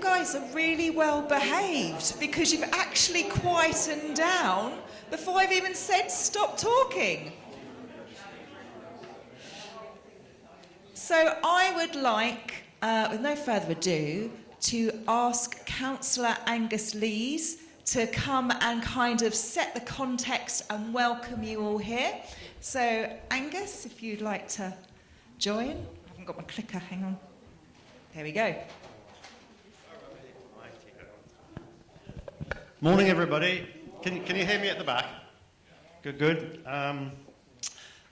guys are really well behaved because you've actually quietened down before I've even said stop talking. So I would like, with no further ado, to ask Councillor Angus Lees to come and kind of set the context and welcome you all here. So Angus, if you'd like to join. I haven't got my clicker, hang on. There we go. Morning, everybody. Can you hear me at the back? Good.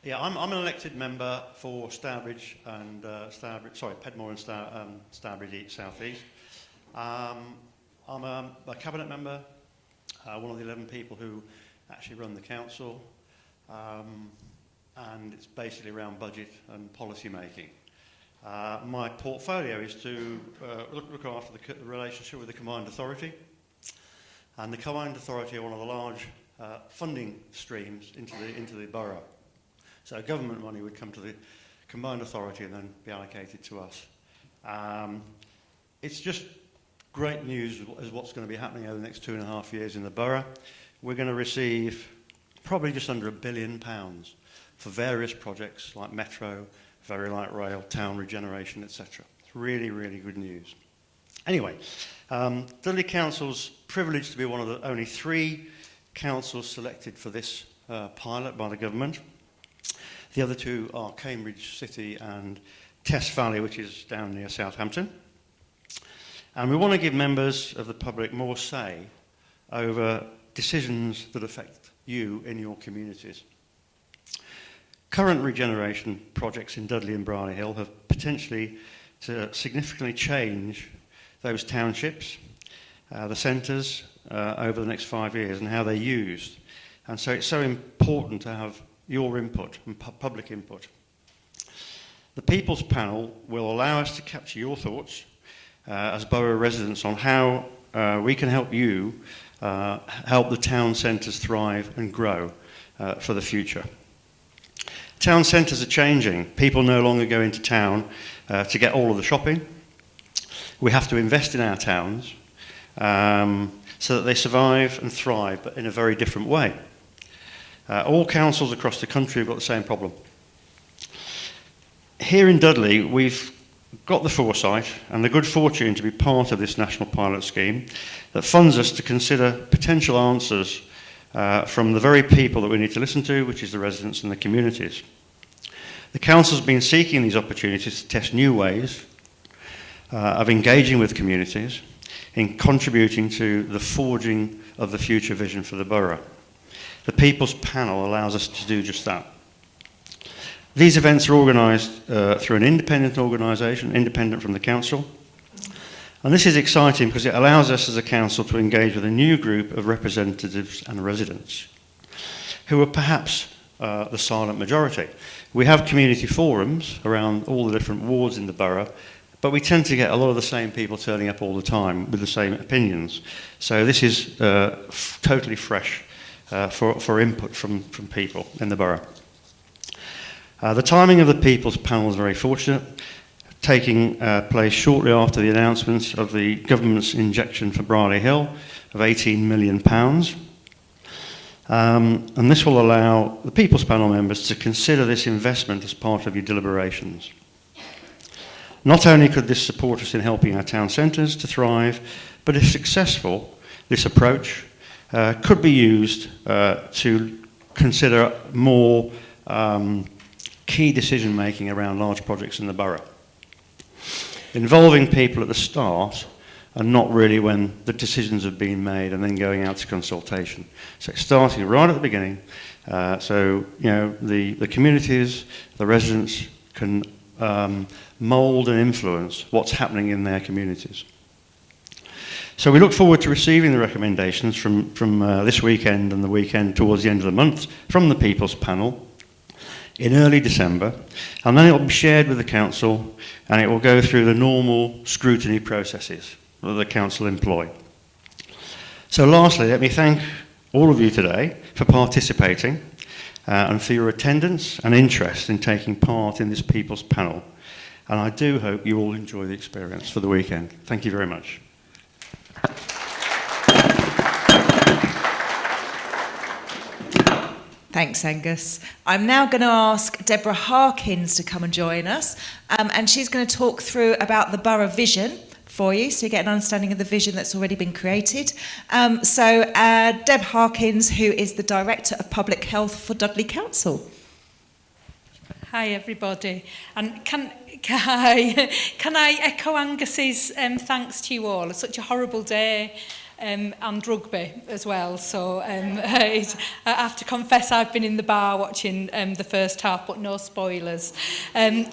Yeah, I'm an elected member for Stourbridge and Pedmore and Stourbridge South East. I'm a cabinet member, one of the 11 people who actually run the council, and it's basically around budget and policy making. My portfolio is to look after the relationship with the Combined Authority, and the Combined Authority are one of the large funding streams into the borough. So government money would come to the Combined Authority and then be allocated to us. It's just great news as what's going to be happening over the next 2.5 years in the borough. We're going to receive probably just under £1 billion for various projects like Metro, Very Light Rail, Town Regeneration, etc. It's really, really good news. Anyway, Dudley Council's privileged to be one of the only 3 councils selected for this pilot by the government. The other 2 are Cambridge City and Test Valley, which is down near Southampton. And we want to give members of the public more say over decisions that affect you in your communities. Current regeneration projects in Dudley and Briley Hill have potentially to significantly change those townships, the centres, over the next 5 years and how they're used. And so it's so important to have your input and public input. The People's Panel will allow us to capture your thoughts as borough residents on how we can help you help the town centres thrive and grow for the future. Town centres are changing. People no longer go into town to get all of the shopping. We have to invest in our towns so that they survive and thrive, but in a very different way. All councils across the country have got the same problem. Here in Dudley, we've got the foresight and the good fortune to be part of this national pilot scheme that funds us to consider potential answers from the very people that we need to listen to, which is the residents and the communities. The council's been seeking these opportunities to test new ways of engaging with communities in contributing to the forging of the future vision for the borough. The People's Panel allows us to do just that. These events are organised through an independent organisation, independent from the council. And this is exciting because it allows us as a council to engage with a new group of representatives and residents who are perhaps the silent majority. We have community forums around all the different wards in the borough, but we tend to get a lot of the same people turning up all the time with the same opinions. So this is totally fresh for input from people in the borough. The timing of the People's Panel is very fortunate, taking place shortly after the announcement of the government's injection for Briley Hill of £18 million. And this will allow the People's Panel members to consider this investment as part of your deliberations. Not only could this support us in helping our town centres to thrive, but if successful, this approach could be used to consider more key decision making around large projects in the borough, involving people at the start and not really when the decisions have been made and then going out to consultation. So starting right at the beginning, so you know the communities, the residents can mould and influence what's happening in their communities. So we look forward to receiving the recommendations from this weekend and the weekend towards the end of the month from the People's Panel in early December, and then it will be shared with the council and it will go through the normal scrutiny processes that the council employ. So lastly, let me thank all of you today for participating and for your attendance and interest in taking part in this People's Panel, and I do hope you all enjoy the experience for the weekend. Thank you very much. Thanks, Angus. I'm now going to ask Deborah Harkins to come and join us, and she's going to talk through about the borough vision for you, so you get an understanding of the vision that's already been created. Deb Harkins, who is the Director of Public Health for Dudley Council. Hi everybody, and can I echo Angus's thanks to you all. It's such a horrible day, and rugby as well, so I have to confess I've been in the bar watching the first half, but no spoilers.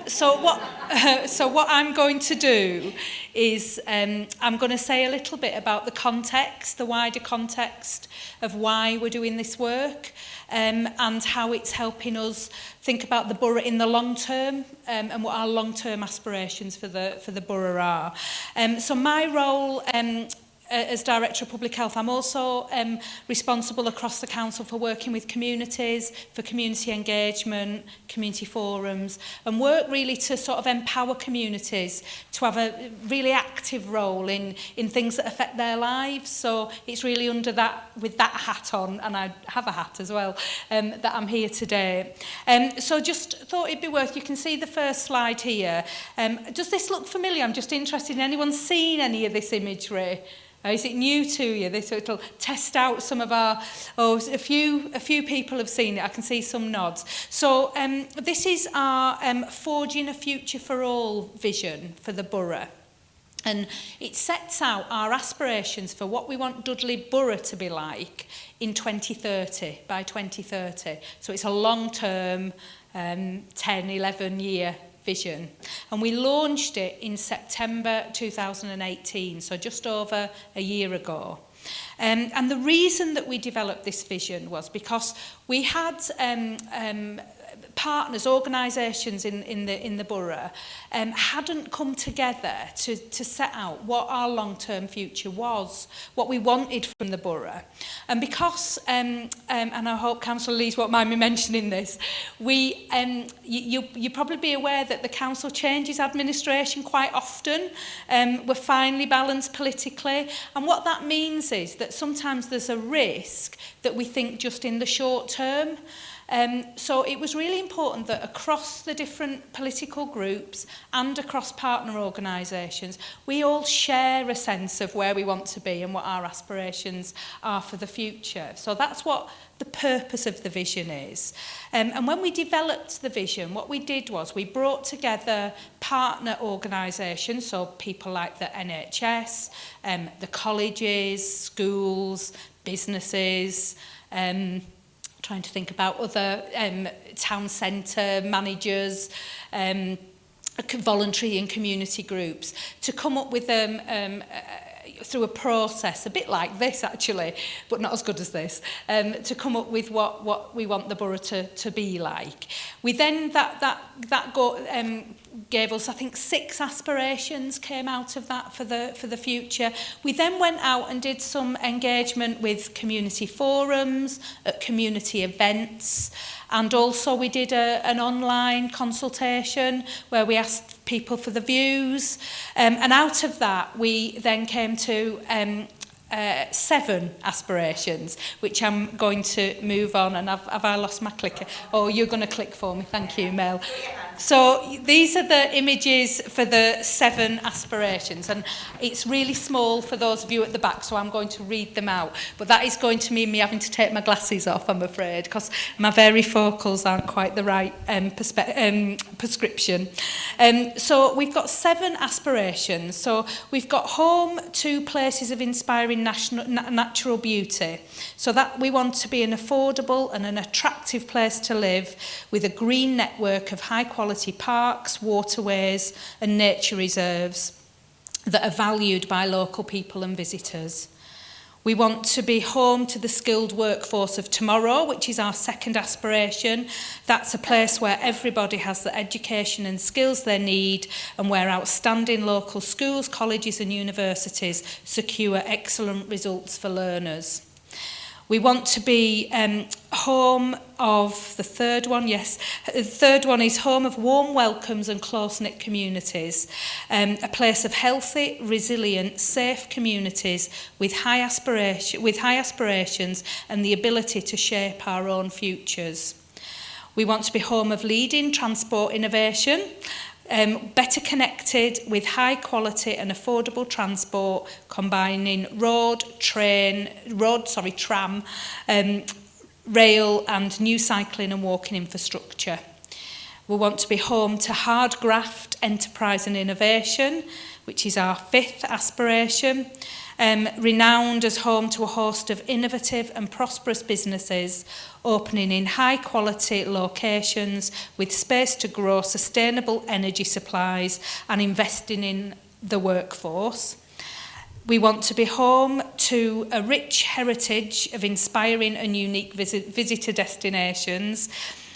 So what I'm going to do is I'm going to say a little bit about the context, the wider context of why we're doing this work, and how it's helping us think about the borough in the long term, and what our long-term aspirations for the borough are. So my role as Director of Public Health, I'm also responsible across the council for working with communities, for community engagement, community forums, and work really to sort of empower communities to have a really active role in things that affect their lives. So it's really under that, with that hat on, and I have a hat as well, that I'm here today. So just thought it'd be worth, you can see the first slide here. Does this look familiar? I'm just interested in anyone seen any of this imagery? Is it new to you? This will test out some of our, a few people have seen it. I can see some nods. So this is our Forging a Future for All vision for the borough. And it sets out our aspirations for what we want Dudley Borough to be like in 2030, by 2030. So it's a long-term, 10, 11-year vision. And we launched it in September 2018, so just over a year ago. And the reason that we developed this vision was because we had partners, organisations in the borough hadn't come together to set out what our long-term future was, what we wanted from the borough. And because, and I hope Councillor Lees won't mind me mentioning this, you'll probably be aware that the council changes administration quite often. We're finely balanced politically. And what that means is that sometimes there's a risk that we think just in the short term. So it was really important that across the different political groups and across partner organisations, we all share a sense of where we want to be and what our aspirations are for the future. So that's what the purpose of the vision is. And when we developed the vision, what we did was we brought together partner organisations, so people like the NHS, the colleges, schools, businesses, trying to think about other town centre managers, voluntary and community groups, to come up with through a process, a bit like this actually, but not as good as this, to come up with what we want the borough to be like. We then, that gave us, I think, 6 aspirations came out of that for the future. We then went out and did some engagement with community forums, at community events, and also we did an online consultation where we asked people for the views. And out of that, we then came to 7 aspirations, which I'm going to move on. And have I lost my clicker? Oh, you're going to click for me. Thank you, Mel. So these are the images for the 7 aspirations, and it's really small for those of you at the back, so I'm going to read them out. But that is going to mean me having to take my glasses off, I'm afraid, because my varifocals aren't quite the right prescription. So we've got 7 aspirations. So we've got home to places of inspiring natural beauty. So that we want to be an affordable and an attractive place to live, with a green network of high quality parks, waterways and nature reserves that are valued by local people and visitors. We want to be home to the skilled workforce of tomorrow, which is our 2nd aspiration. That's a place where everybody has the education and skills they need, and where outstanding local schools, colleges and universities secure excellent results for learners. We want to be home of, the third one, yes. The third one is home of warm welcomes and close-knit communities. A place of healthy, resilient, safe communities with high aspirations and the ability to shape our own futures. We want to be home of leading transport innovation, better connected with high quality and affordable transport, combining tram, rail and new cycling and walking infrastructure. We want to be home to hard graft, enterprise and innovation, which is our fifth aspiration. Renowned as home to a host of innovative and prosperous businesses, opening in high-quality locations with space to grow sustainable energy supplies and investing in the workforce. We want to be home to a rich heritage of inspiring and unique visitor destinations.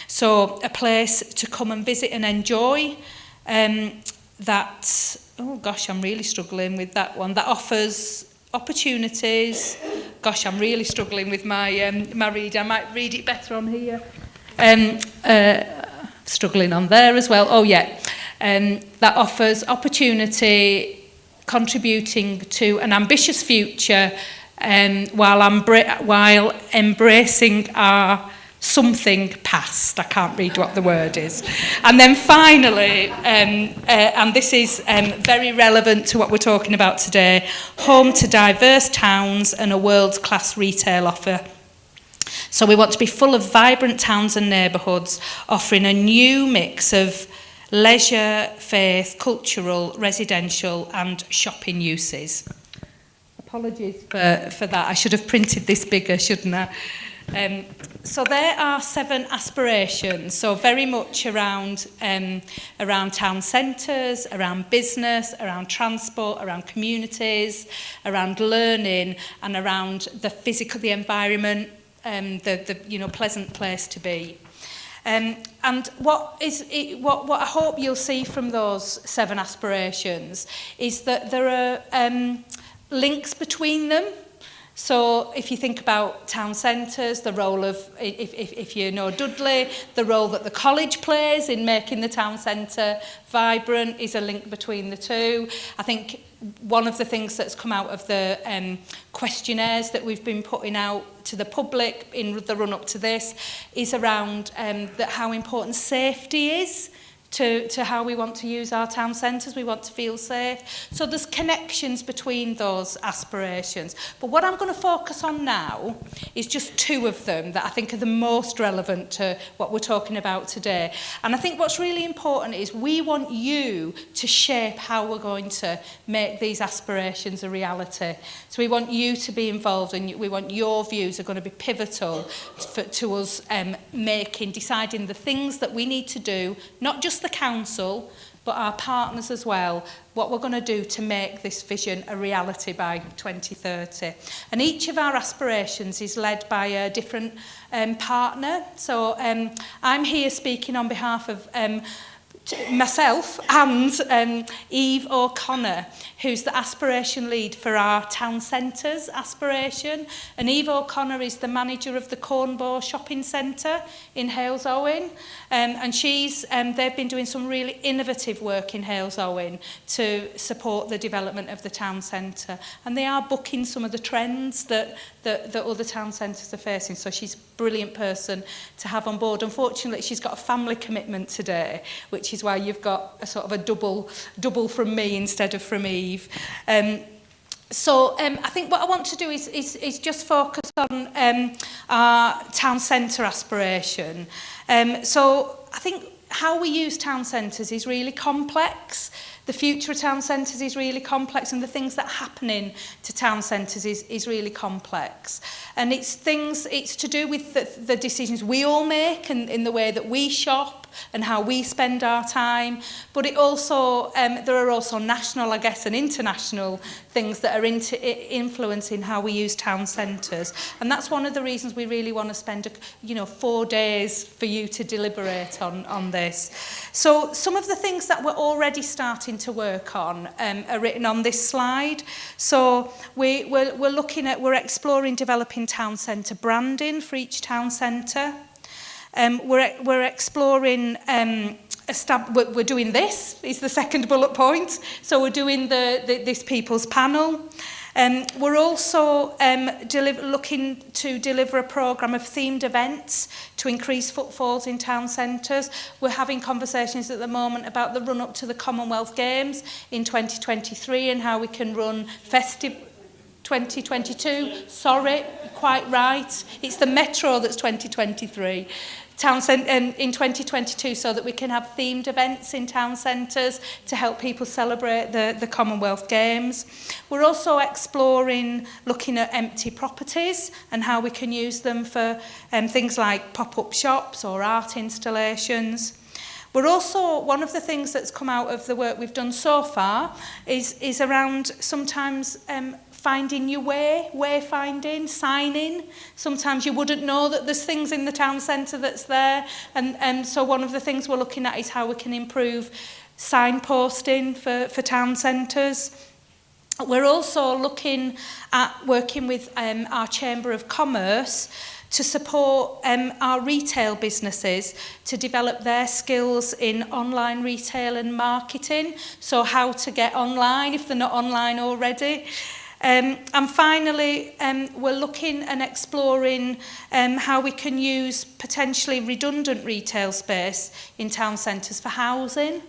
So a place to come and visit and enjoy that, oh gosh, I'm really struggling with that one, that offers opportunities. Gosh, I'm really struggling with my my read. I might read it better on here. Struggling on there as well. Oh yeah, that offers opportunity, contributing to an ambitious future, while embracing our something past. I can't read what the word is. And then finally, and this is very relevant to what we're talking about today, home to diverse towns and a world-class retail offer. So we want to be full of vibrant towns and neighbourhoods, offering a new mix of leisure, faith, cultural, residential and shopping uses. Apologies for that. I should have printed this bigger, shouldn't I? So there are 7 aspirations, so very much around town centres, around business, around transport, around communities, around learning and around the environment, the pleasant place to be. And what I hope you'll see from those 7 aspirations is that there are links between them. So if you think about town centres, the role of, if you know Dudley, the role that the college plays in making the town centre vibrant is a link between the two. I think one of the things that's come out of the questionnaires that we've been putting out to the public in the run-up to this is around how important safety is to how we want to use our town centres. We want to feel safe. So there's connections between those aspirations. But what I'm going to focus on now is just 2 of them that I think are the most relevant to what we're talking about today. And I think what's really important is we want you to shape how we're going to make these aspirations a reality. So we want you to be involved and we want your views are going to be pivotal to us deciding the things that we need to do, not just the council, but our partners as well, what we're going to do to make this vision a reality by 2030. And each of our aspirations is led by a different partner. So I'm here speaking on behalf of myself and Eve O'Connor, who's the aspiration lead for our town centres aspiration. And Eve O'Connor is the manager of the Cornbow Shopping Centre in Halesowen. And they've been doing some really innovative work in Halesowen to support the development of the town centre. And they are booking some of the trends that other town centres are facing. So she's a brilliant person to have on board. Unfortunately, she's got a family commitment today, which is why you've got a sort of a double from me instead of from Eve. So I think what I want to do is just focus on our town centre aspiration. So I think how we use town centres is really complex. The future of town centres is really complex, and the things that are happening to town centres is really complex. And it's to do with the decisions we all make and in the way that we shop and how we spend our time. But it also, there are also national, I guess, and international things that are influencing how we use town centres. And that's one of the reasons we really want to spend, 4 days for you to deliberate on this. So some of the things that we're already starting to work on are written on this slide. So we're exploring developing town centre branding for each town centre. We're exploring, we're doing this, is the second bullet point. So we're doing this people's panel. We're also looking to deliver a programme of themed events to increase footfalls in town centres. We're having conversations at the moment about the run-up to the Commonwealth Games in 2023 and how we can run festive 2022, sorry, quite right. It's the Metro that's 2023. In 2022, so that we can have themed events in town centres to help people celebrate the Commonwealth Games. We're also exploring looking at empty properties and how we can use them for things like pop-up shops or art installations. We're also, one of the things that's come out of the work we've done so far is around sometimes finding your wayfinding, signing. Sometimes you wouldn't know that there's things in the town centre that's there. And so one of the things we're looking at is how we can improve signposting for town centres. We're also looking at working with our Chamber of Commerce to support our retail businesses to develop their skills in online retail and marketing. So how to get online if they're not online already. And finally, we're looking and exploring how we can use potentially redundant retail space in town centres for housing,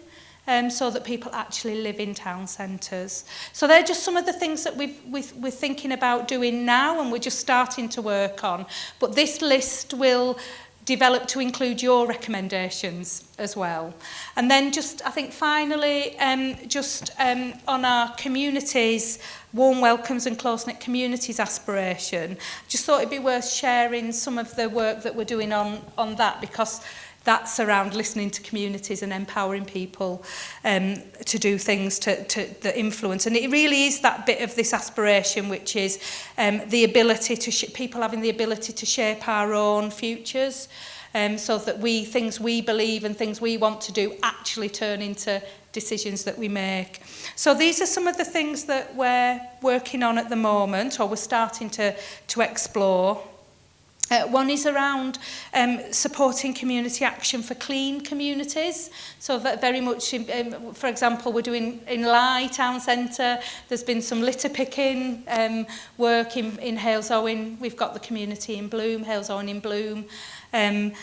so that people actually live in town centres. So they're just some of the things that we're thinking about doing now, and we're just starting to work on. But this list will develop to include your recommendations as well. And then just, I think finally, on our communities, warm welcomes and close-knit communities aspiration, just thought it'd be worth sharing some of the work that we're doing on that, because that's around listening to communities and empowering people to do things that influence. And it really is that bit of this aspiration, which is the ability to people having the ability to shape our own futures, so that things we believe and things we want to do actually turn into decisions that we make. So these are some of the things that we're working on at the moment, or we're starting to explore. One is around supporting community action for clean communities. So that very much, for example, we're doing in Lye Town Centre, there's been some litter picking work in Halesowen. We've got the community in Bloom, Halesowen in Bloom.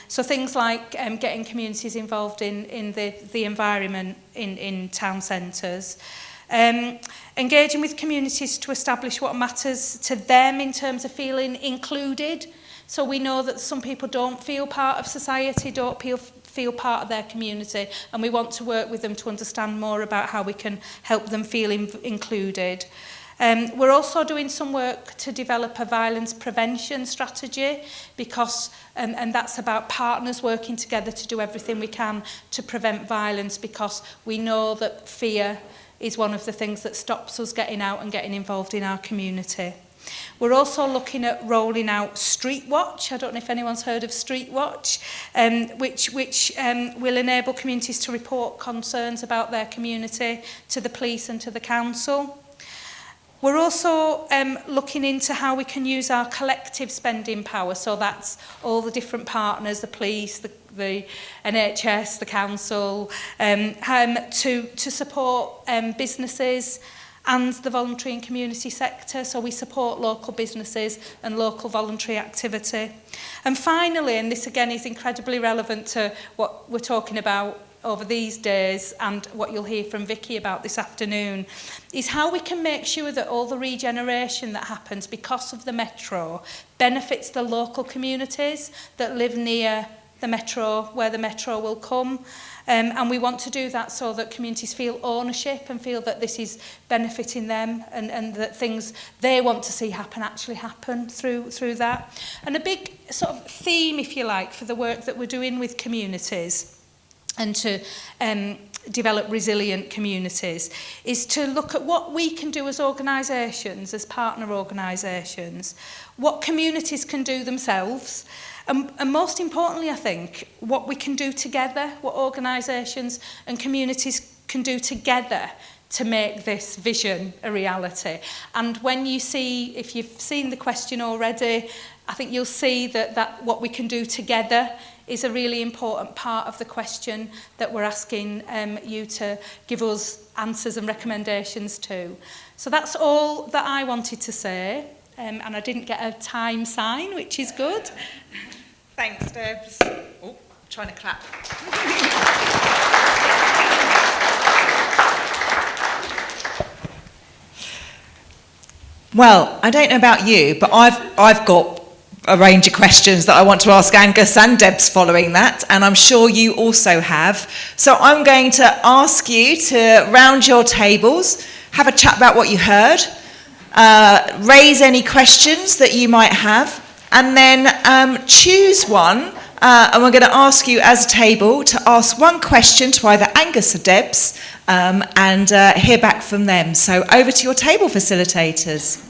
So things like getting communities involved in the environment in town centres. Engaging with communities to establish what matters to them in terms of feeling included. So we know that some people don't feel part of society, don't feel part of their community, and we want to work with them to understand more about how we can help them feel included. We're also doing some work to develop a violence prevention strategy, because and that's about partners working together to do everything we can to prevent violence, because we know that fear is one of the things that stops us getting out and getting involved in our community. We're also looking at rolling out Street Watch. I don't know if anyone's heard of Street Watch, which will enable communities to report concerns about their community to the police and to the council. We're also looking into how we can use our collective spending power. So that's all the different partners, the police, the NHS, the council, to support businesses and the voluntary and community sector. So we support local businesses and local voluntary activity. And finally, and this again is incredibly relevant to what we're talking about over these days and what you'll hear from Vicky about this afternoon, is how we can make sure that all the regeneration that happens because of the Metro benefits the local communities that live near the Metro, where the Metro will come. And we want to do that so that communities feel ownership and feel that this is benefiting them, and that things they want to see happen actually happen through that. And a big sort of theme, if you like, for the work that we're doing with communities and to develop resilient communities, is to look at what we can do as organisations, as partner organisations, what communities can do themselves, and most importantly, I think, what we can do together, what organisations and communities can do together to make this vision a reality. And when you see, if you've seen the question already, I think you'll see that what we can do together is a really important part of the question that we're asking you to give us answers and recommendations to. So that's all that I wanted to say, and I didn't get a time sign, which is good. Thanks, Debs. Oh, trying to clap. Well, I don't know about you, but I've got a range of questions that I want to ask Angus and Debs following that, and I'm sure you also have. So I'm going to ask you to round your tables, have a chat about what you heard, raise any questions that you might have, and then choose one, and we're going to ask you as a table to ask one question to either Angus or Debs, and hear back from them. So over to your table, facilitators.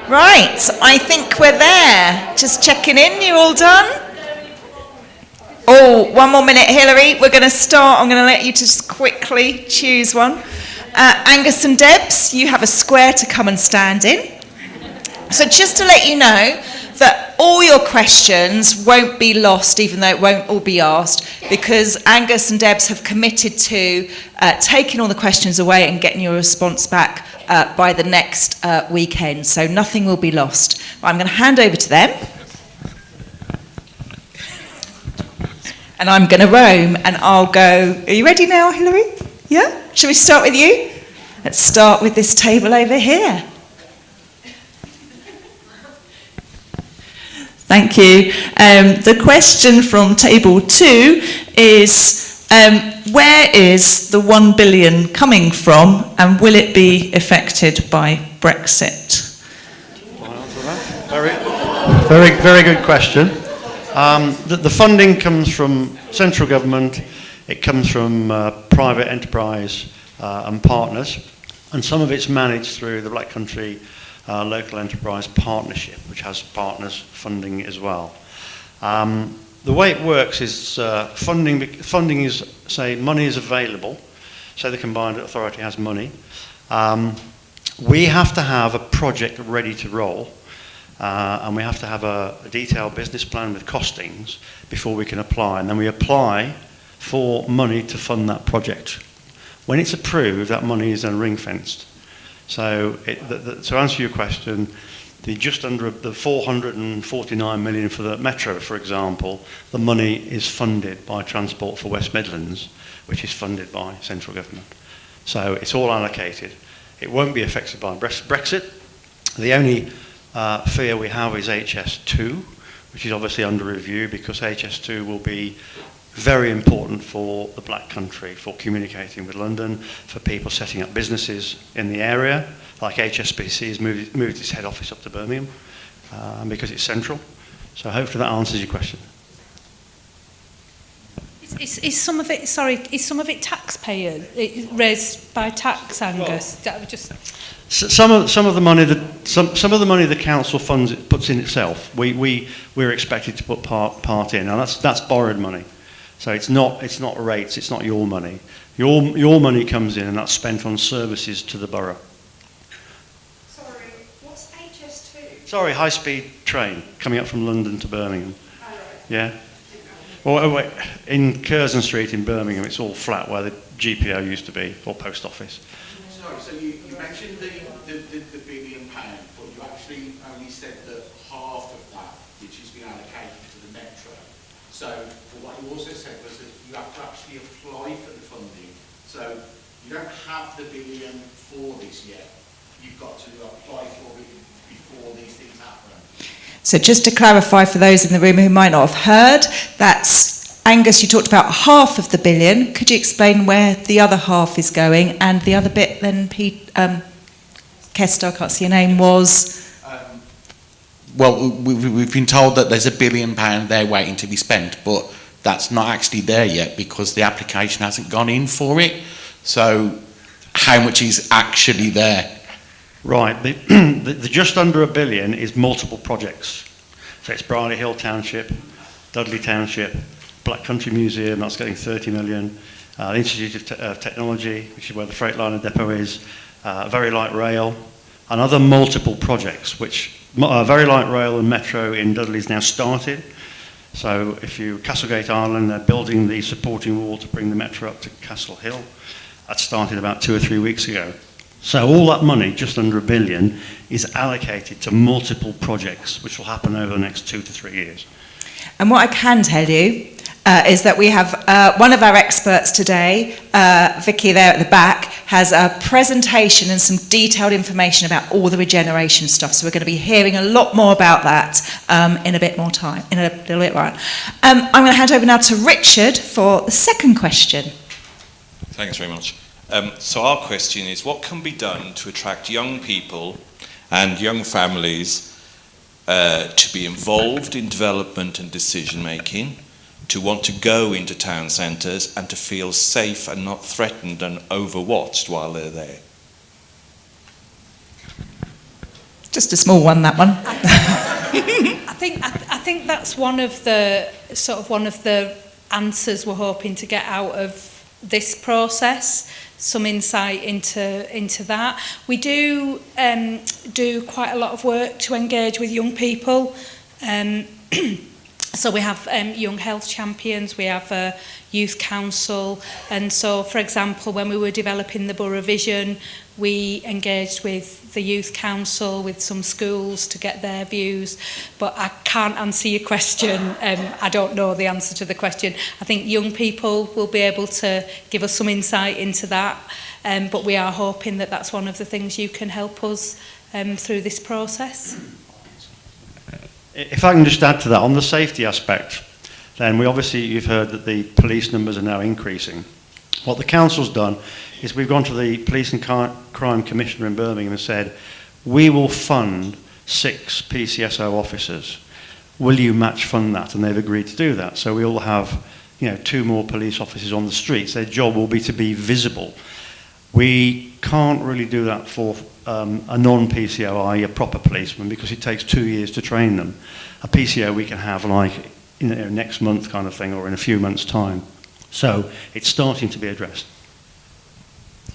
Right, I think we're there. Just checking in, you all done? Oh, one more minute, Hilary. We're going to start. I'm going to let you just quickly choose one. Angus and Debs, you have a square to come and stand in. So just to let you know that all your questions won't be lost, even though it won't all be asked, because Angus and Debs have committed to taking all the questions away and getting your response back by the next weekend. So nothing will be lost. I'm going to hand over to them. And I'm going to roam, and I'll go. Are you ready now, Hilary? Yeah? Shall we start with you? Let's start with this table over here. Thank you. The question from table 2 is, where is the 1 billion coming from, and will it be affected by Brexit? Very good question. The funding comes from central government, it comes from private enterprise and partners, and some of it's managed through the Black Country Local Enterprise Partnership, which has partners funding as well. The way it works is funding is, say, money is available, so the Combined Authority has money. We have to have a project ready to roll. And we have to have a detailed business plan with costings before we can apply. And then we apply for money to fund that project. When it's approved, that money is then ring-fenced. So to answer your question, just under the 449 million for the Metro, for example, the money is funded by Transport for West Midlands, which is funded by central government. So it's all allocated. It won't be affected by Brexit. The only fear we have is HS2, which is obviously under review, because HS2 will be very important for the Black Country, for communicating with London, for people setting up businesses in the area, like HSBC has moved its head office up to Birmingham because it's central. So hopefully that answers your question. Is some of it taxpayer, raised by tax, Angus? Some of the money the council funds puts in itself, we're expected to put part in, and that's borrowed money. So it's not rates, it's not your money. Your money comes in, and that's spent on services to the borough. Sorry, what's HS2? Sorry, high-speed train coming up from London to Birmingham. Oh, right. Yeah. Well, in Curzon Street in Birmingham, it's all flat where the GPO used to be, or post office. Sorry, so you mentioned the £1 billion, but you actually only said that half of that, which has been allocated to the Metro. So what you also said was that you have to actually apply for the funding. So you don't have the billion for this yet. You've got to apply for it before these things happen. So just to clarify for those in the room who might not have heard, that's, Angus, you talked about half of the billion. Could you explain where the other half is going? And the other bit then, Kester, I can't see your name, was? Well, we've been told that there's £1 billion there waiting to be spent, but that's not actually there yet because the application hasn't gone in for it. So how much is actually there? Right, the just under £1 billion is multiple projects. So it's Briley Hill Township, Dudley Township, Black Country Museum, that's getting 30 million, the Institute of Technology, which is where the Freightliner depot is, Very Light Rail, and other multiple projects, which Very Light Rail and Metro in Dudley is now started. So if you, Castlegate Island, they're building the supporting wall to bring the Metro up to Castle Hill. That started about 2 or 3 weeks ago. So all that money, just under £1 billion, is allocated to multiple projects, which will happen over the next 2 to 3 years. And what I can tell you is that we have one of our experts today, Vicky there at the back, has a presentation and some detailed information about all the regeneration stuff. So we're going to be hearing a lot more about that in a bit more time, in a little bit more. I'm going to hand over now to Richard for the second question. Thanks very much. So our question is, what can be done to attract young people and young families to be involved in development and decision making, to want to go into town centres and to feel safe and not threatened and overwatched while they're there? Just a small one, that one. I think that's one of the answers we're hoping to get out of this process, some insight into that. We do quite a lot of work to engage with young people. So we have young health champions, we have a youth council, and so, for example, when we were developing the Borough Vision, we engaged with the youth council, with some schools to get their views, but I can't answer your question. I don't know the answer to the question. I think young people will be able to give us some insight into that, but we are hoping that that's one of the things you can help us through this process. If I can just add to that, on the safety aspect, then you've heard that the police numbers are now increasing. What the council's done is we've gone to the Police and Crime Commissioner in Birmingham and said, we will fund 6 PCSO officers. Will you match fund that? And they've agreed to do that. So we'll have 2 more police officers on the streets. Their job will be to be visible. We can't really do that for a non-PCO, i.e. a proper policeman, because it takes 2 years to train them. A PCO we can have next month kind of thing, or in a few months' time. So it's starting to be addressed.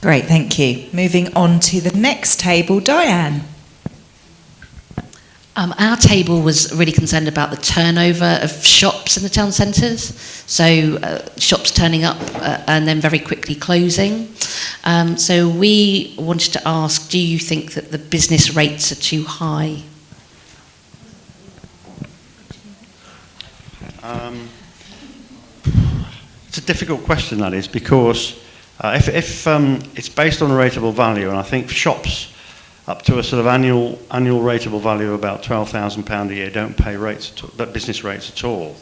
Great, thank you. Moving on to the next table, Diane. Our table was really concerned about the turnover of shops in the town centres, so shops turning up and then very quickly closing. So we wanted to ask, do you think that the business rates are too high? It's a difficult question, that is, because if it's based on rateable value, and I think shops up to a sort of annual rateable value of about £12,000 a year don't pay business rates at all.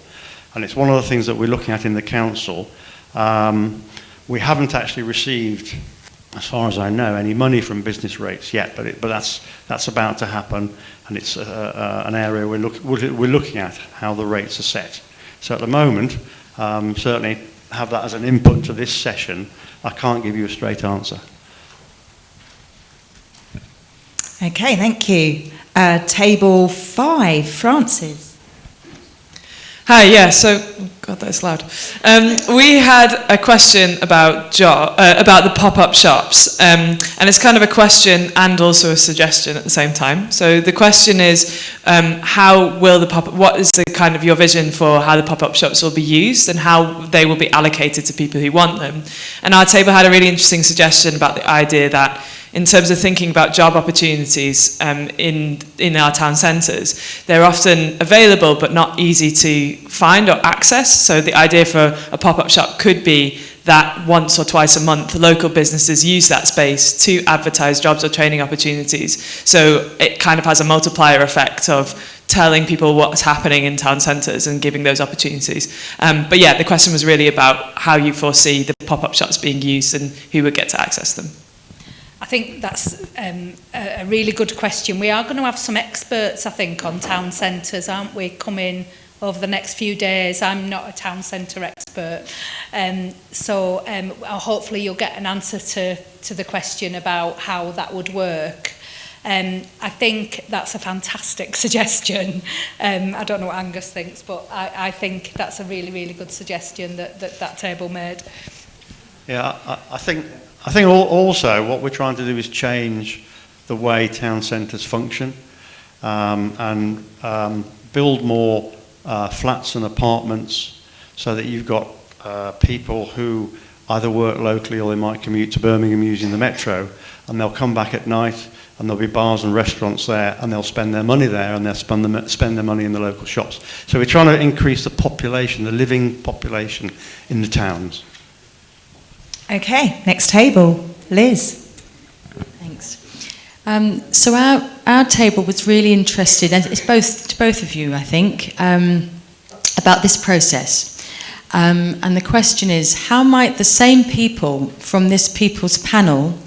And it's one of the things that we're looking at in the council. We haven't actually received, as far as I know, any money from business rates yet, but that's about to happen, and it's an area we're looking at, how the rates are set. So at the moment, certainly have that as an input to this session. I can't give you a straight answer. Okay, thank you. Table 5, Francis. Hi, yeah, so, God, that's loud. We had a question about the pop-up shops, and it's kind of a question and also a suggestion at the same time. So the question is, what is the kind of your vision for how the pop-up shops will be used and how they will be allocated to people who want them? And our table had a really interesting suggestion about the idea that in terms of thinking about job opportunities in our town centres, they're often available but not easy to find or access. So the idea for a pop-up shop could be that once or twice a month, local businesses use that space to advertise jobs or training opportunities. So it kind of has a multiplier effect of telling people what's happening in town centres and giving those opportunities. But yeah, the question was really about how you foresee the pop-up shops being used and who would get to access them. I think that's a really good question. We are going to have some experts, I think, on town centres, aren't we, coming over the next few days. I'm not a town centre expert. So hopefully you'll get an answer to the question about how that would work. I think that's a fantastic suggestion. I don't know what Angus thinks, but I think that's a really, really good suggestion that table made. Yeah, I think also what we're trying to do is change the way town centres function and build more flats and apartments so that you've got people who either work locally or they might commute to Birmingham using the metro, and they'll come back at night and there'll be bars and restaurants there, and they'll spend their money there, and they'll spend their money in the local shops. So we're trying to increase the population, the living population in the towns. Okay, next table, Liz. Thanks. So our table was really interested, and it's to both of you, I think, about this process. And the question is, how might the same people from this people's panel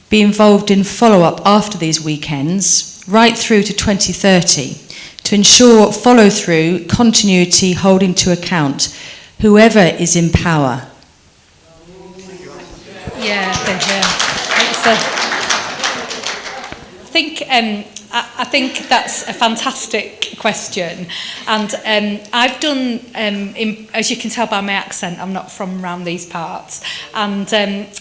be involved in follow-up after these weekends, right through to 2030, to ensure follow-through, continuity, holding to account, whoever is in power? I think I think that's a fantastic question, and I've done, as you can tell by my accent, I'm not from around these parts, and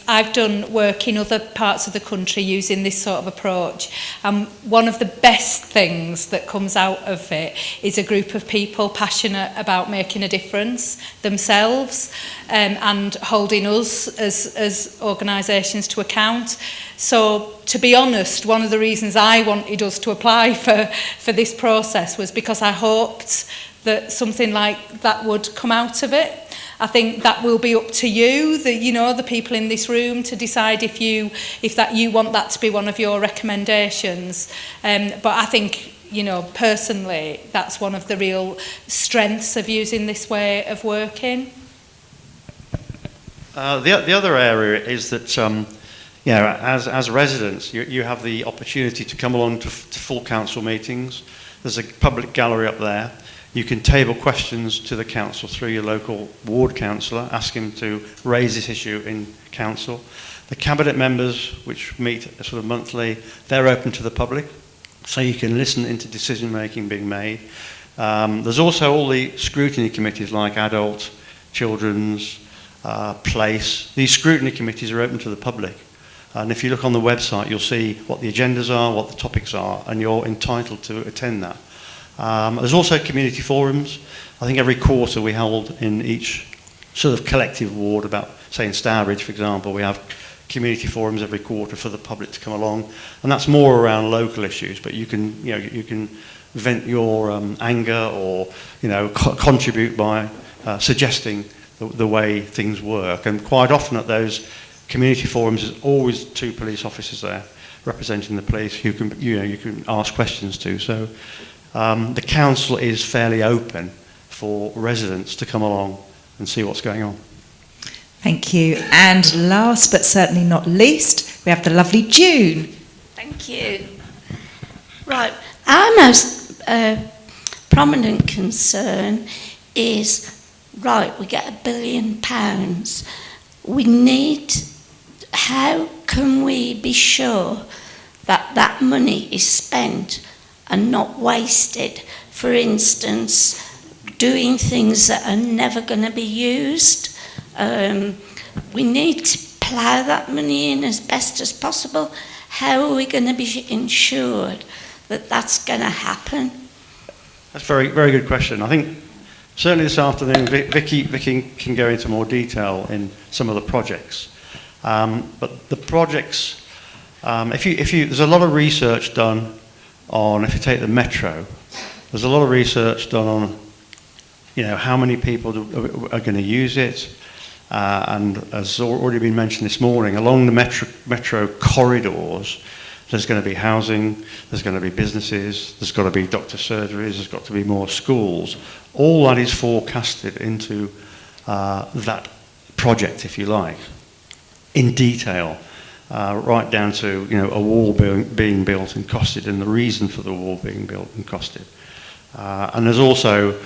I've done work in other parts of the country using this sort of approach, and one of the best things that comes out of it is a group of people passionate about making a difference themselves, and holding us as organisations to account. So, to be honest, one of the reasons I wanted us to apply for this process was because I hoped that something like that would come out of it. I think that will be up to you, the people in this room, to decide if you want that to be one of your recommendations. But I think, personally, that's one of the real strengths of using this way of working. The other area is that, as residents, you have the opportunity to come along to full council meetings. There's a public gallery up there. You can table questions to the council through your local ward councillor, ask him to raise this issue in council. The cabinet members, which meet sort of monthly, they're open to the public, so you can listen into decision making being made. There's also all the scrutiny committees like adult, children's, place. These scrutiny committees are open to the public. And if you look on the website, you'll see what the agendas are, what the topics are, and you're entitled to attend that. There's also community forums. I think every quarter we hold in each sort of collective ward, about, say in Stourbridge, for example, we have community forums every quarter for the public to come along. And that's more around local issues, but you can vent your anger or, contribute by suggesting the way things work. And quite often at those community forums, there's always 2 police officers there representing the police who you can ask questions to. So the council is fairly open for residents to come along and see what's going on. Thank you. And last but certainly not least, we have the lovely June. Thank you. Right, our most prominent concern is, right, we get £1 billion. We need, how can we be sure that that money is spent and not wasted? For instance, doing things that are never going to be used. We need to plough that money in as best as possible. How are we going to be ensured that that's going to happen? That's a very, very good question. I think certainly this afternoon, Vicky can go into more detail in some of the projects. But the projects, there's a lot of research done on, if you take the metro, there's a lot of research done on, how many people are going to use it. And as already been mentioned this morning, along the metro corridors, there's going to be housing, there's going to be businesses, there's got to be doctor surgeries, there's got to be more schools. All that is forecasted into that project, if you like, in detail, right down to a wall being built and costed, and the reason for the wall being built and costed. And there's also,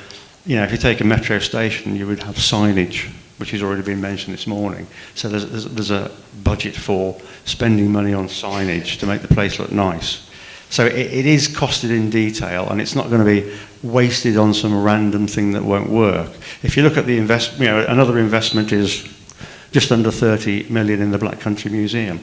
if you take a metro station, you would have signage, which has already been mentioned this morning. So there's a budget for spending money on signage to make the place look nice. So it is costed in detail, and it's not going to be wasted on some random thing that won't work. If you look at the investment, another investment is just under 30 million in the Black Country Museum.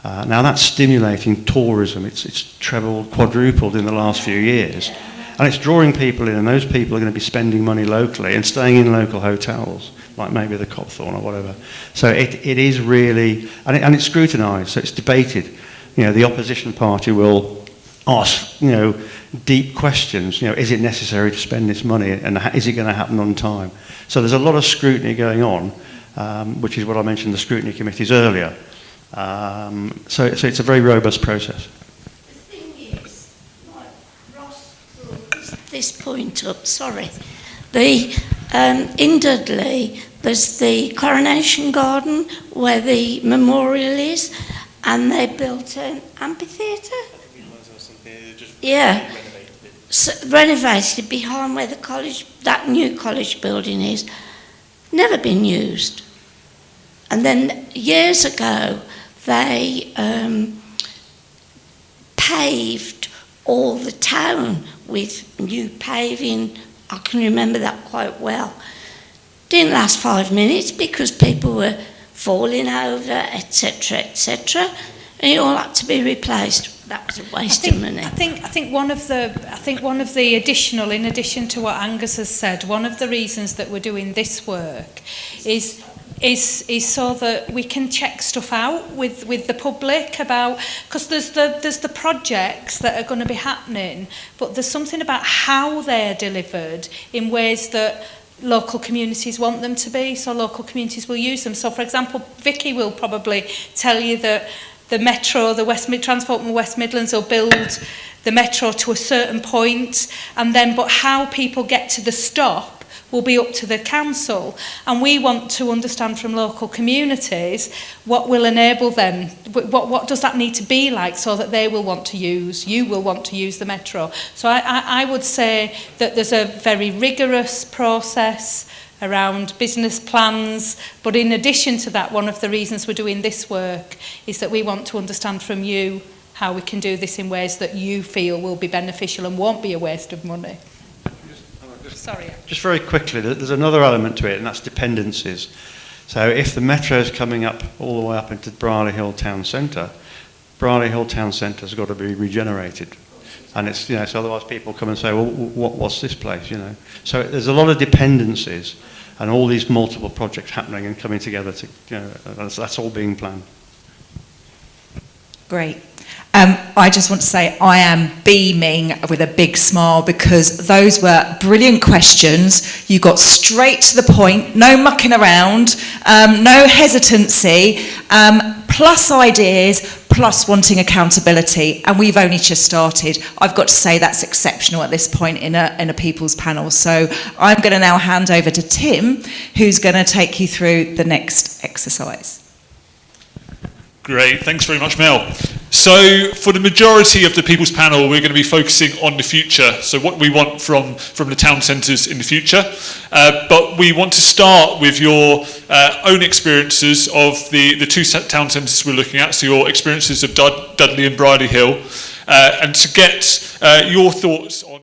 Now that's stimulating tourism. It's trebled, quadrupled in the last few years. And it's drawing people in, and those people are going to be spending money locally and staying in local hotels, like maybe the Copthorne or whatever. So it is really, and it's scrutinised, so it's debated. The opposition party will ask, deep questions. Is it necessary to spend this money, and is it going to happen on time? So there's a lot of scrutiny going on, which is what I mentioned the scrutiny committees earlier. So it's a very robust process. The thing is, like Ross brought this point up, sorry. In Dudley, there's the Coronation Garden where the memorial is, and they built an amphitheatre. Yeah, so renovated behind where the college, that new college building is, never been used. And then years ago, they paved all the town with new paving. I can remember that quite well. Didn't last 5 minutes because people were falling over, etc., etc., and it all had to be replaced. That was a waste of money. I think one of the additional, in addition to what Angus has said, one of the reasons that we're doing this work is so that we can check stuff out with the public about, because there's the projects that are going to be happening, but there's something about how they're delivered in ways that local communities want them to be, so local communities will use them. So, for example, Vicky will probably tell you that the Metro, the Transport and West Midlands will build the Metro to a certain point, and then, but how people get to the stop will be up to the council. And we want to understand from local communities what will enable them, what does that need to be like so that they will want to use, you will want to use the Metro. So I would say that there's a very rigorous process around business plans, but in addition to that, one of the reasons we're doing this work is that we want to understand from you how we can do this in ways that you feel will be beneficial and won't be a waste of money. Sorry. Just very quickly, there's another element to it, and that's dependencies. So if the Metro is coming up all the way up into Brierley Hill Town Centre, Brierley Hill Town Centre's got to be regenerated. And it's, so otherwise people come and say, well, what's this place, So there's a lot of dependencies and all these multiple projects happening and coming together to, that's all being planned. Great. I just want to say I am beaming with a big smile because those were brilliant questions. You got straight to the point, no mucking around, no hesitancy, plus ideas, plus wanting accountability, and we've only just started. I've got to say that's exceptional at this point in a people's panel. So I'm going to now hand over to Tim, who's going to take you through the next exercise. Great, thanks very much, Mel. So for the majority of the People's Panel, we're going to be focusing on the future, so what we want from the town centres in the future. But we want to start with your own experiences of the two town centres we're looking at, so your experiences of Dudley and Brierley Hill, and to get your thoughts on